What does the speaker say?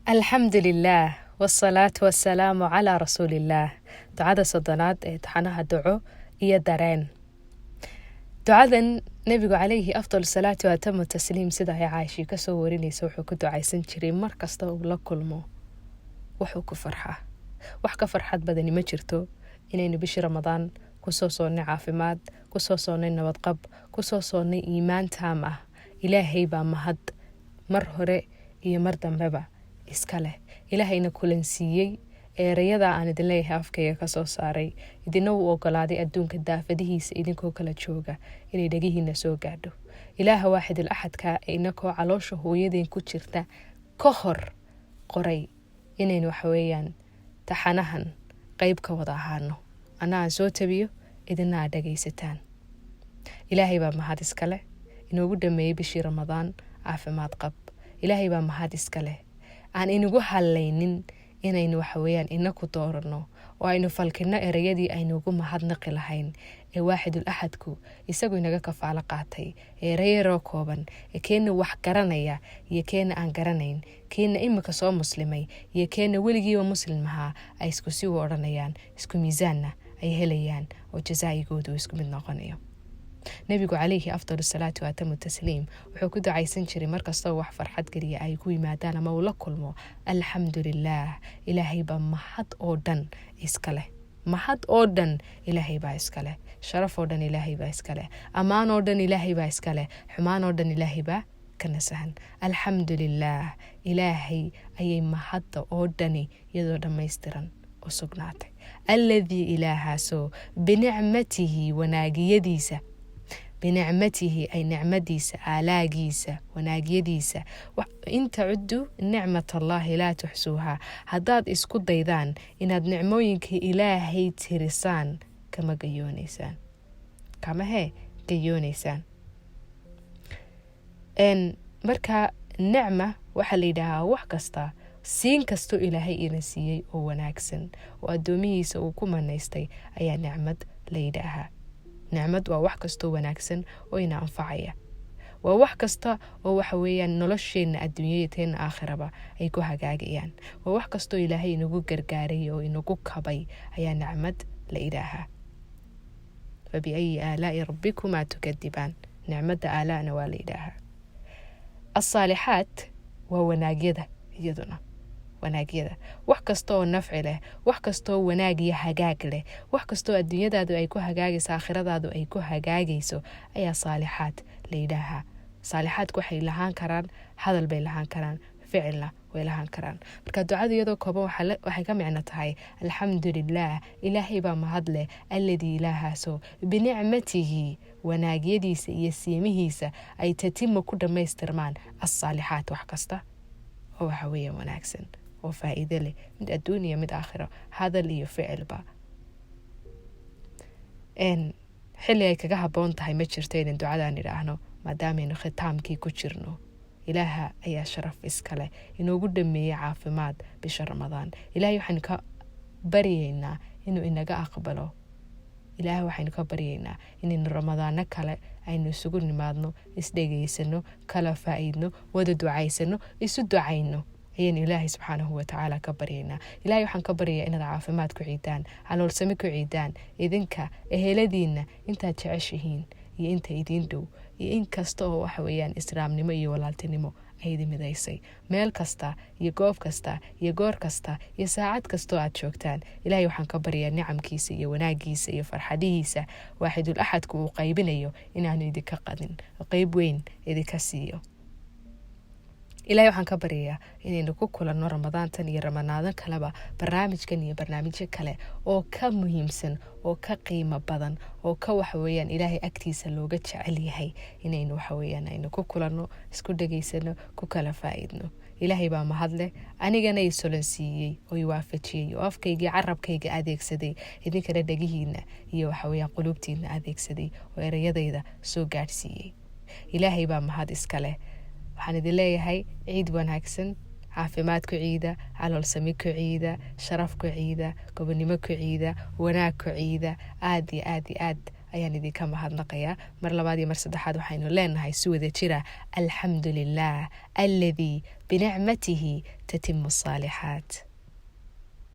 الحمد لله والصلاة والسلام على رسول الله. ducada soddonaad ee taxanaha duco iyo dareen. ducadan nabigu calayhi afdal salaatu wa atamu tasliim sida ay Caaisha ka soo warinayso wuxuu ku ducaysan jiray mar kasta uu la kulmo wuxuu ku farxaa. wax ka farxad badan ma jirto inaynu bishii Ramadaan ku soo soonnay caafimaad, ku soo soonnay nabad qab, ku soo soonnay iimaan taam ah. Ilaahay baa mahad mar hore iyo mar dambeba iska leh. Ilaahayna kulan siiyey erayada aan idin leeyahay afkayga ka soo saaray, idina uu ogolaaday adduunka daafadihiisa idinkoo kala jooga inay dhagihiina soo gaadho. Ilaaha waaxidul axadka inakoo caloosha hooyadeen ku jirta ka hor qoray inaynu waxweeyaan taxanahan qayb ka wada ahaano. Anaa soo tabiyo idina aad dhagaysataan. Ilaahay baa mahad iska leh inoogu dhameeyay bishii Ramadaan caafimaad qab. Ilaahay baa mahad iska leh aan inagu halaynin inaynu waxweeyaan inaku doorano oo aynu falkino erayadii aynugu mahadnaqi lahayn ee waaxidul axadku isagu inaga kafaalo qaatay erayaro kooban ee keena wax garanaya iyo keena aan garanayn, keena imika soo muslimay iyo keena weligiiba muslimaha ay isku sii oranayaan, isku miisaanna ay helayaan oo jazaa'igoodu isku mid noqonayo. nabigu calayhi afdal salaatu wa atamu tasliim wuxuu ku ducaysan jiray markasta wax farxad geliya ay ku yimaadaan ama uu la kulmo alxamdulillaah. ilaahay baa mahad oo dhan iska leh. mahad oo dhan ilaahay baa iska leh. sharaf oo dhan ilaahay baa iska leh. ammaan oo dhan ilaahay baa iska leh. xumaan oo dhan ilaahay baa ka nasahan. alxamdulillaah. ilaahay ayay mahadda oo dhani iyadoo dhammaystiran u sugnaatay. alladii ilaahaasoo binicmatihi wanaagiyadiisa, بنعمته أي نعمديسة آلاقيسة وناقيديسة إن تعدوا نعمة الله لا تحسوها. هداد اسكو ديدان إن هاد نعموينك إلهي ترسان كما قيونيسان، كما هي قيونيسان. إن مركا نعمة وحليدها وحكستا سين كستو إلهي إنسيي وناكسن وأدوميسة وكما نيستي أي نعمة ليدها. نعمد waa wax kasto wanaagsan oo ina anfacaya. waa wax kasta oo waxa weeyaan nolosheena adduunyadeena aakhiraba ay ku hagaagayaan. waa wax kasto Ilaahay inagu gargaaray oo inagu kabay ayaa nacmad la ilaaha. fabi ay aalaa'i rabbikuma tukadibaan. nacmada aalaana waa la ilaaha. as-saalihaat waa wanaagyada iyaduna. wanaagyada wax kasta oo nafci leh, wax kasta oo wanaag iyo hagaag leh, wax kasta oo adduunyadaadu ay ku hagaagayso, aakhiradaadu ay ku hagaagayso ayaa saalihaad la yidhaahaa. saalihaadku waxay lahaan karaan hadal, bay lahaan karaan ficilna way lahaan karaan. marka ducada iyadoo kooban waxay ka micno tahay alxamdulillaah. ilaahay baa mahad leh alladii ilaahaasoo binicmatihi wanaagyadiisa iyo siimihiisa ay tatimo ku dhammaystirmaan as-saalihaat wax kasta oo waxa weeye wanaagsan oo faa'iido leh mid adduuniya mid aakhiro, hadal iyo ficilba. xilli ay kaga habboon tahay ma jirto inaan ducadan idhaahno maadaameynu khitaamkii ku jirno. ilaaha ayaa sharaf iska leh inoogu dhameeyey caafimaad bisha Ramadaan. ilaahay waxaynu ka baryaynaa inuu inaga aqbalo. ilaahay waxaynu ka baryaynaa inaynu Ramadaano kale aynu isugu nimaadno, isdhegaysano, kala faa'iidno, wada ducaysano, isu ducayno ayaynu ilaahay subxaanahu wa tacaala ka baryaynaa. ilaahay waxaan ka baryayaa inaad caafimaad ku ciidaan, caloolsami ku ciidaan, idinka eheladiinna intaad jeceshihiin iyo inta idin dhow iyo in kasta oo waxa weeyaan islaamnimo iyo walaaltinimo ay idin midaysay. meel kasta iyo goob kasta iyo goor kasta iyo saacad kastoo aad joogtaan, ilaahay waxaan ka baryaa nicamkiisa iyo wanaagiisa iyo farxadihiisa waaxidul axadku uu qaybinayo inaanu idinka qadin, qayb weyn idinka siiyo. ilaahay waxaan ka baryayaa inaynu ku kulanno Ramadaantan iyo Ramadaan kaleba barnaamijkan iyo barnaamijyo kale oo ka muhiimsan, oo ka qiimo badan, oo ka waxa weeyaan ilaahay agtiisa looga jecel yahay inaynu waxa weeyaan aynu ku kulanno, isku dhageysano, ku kala faa'iidno. ilaahay baa mahad leh anigana i solan siiyey oo i waafajiyey oo afkayga carabkayga adeegsaday, idinkana dhagihiina iyo waxa weeyaan qulubtiina adeegsaday oo erayadayda soo gaadhsiiyey. ilaahay baa mahad iska leh. waxaan idin leeyahay ciid wanaagsan, caafimaad ku ciida, caloolsami ku ciida, sharaf ku ciida, gobonimo ku ciida, wanaag ku ciida. aad iyo aad iyo aad ayaan idinka mahadnaqayaa. mar labaad iyo mar saddexaad waxaynu leenahay si wada jira alxamdu lilah alladii binicmatihi tatimu asaalixaat.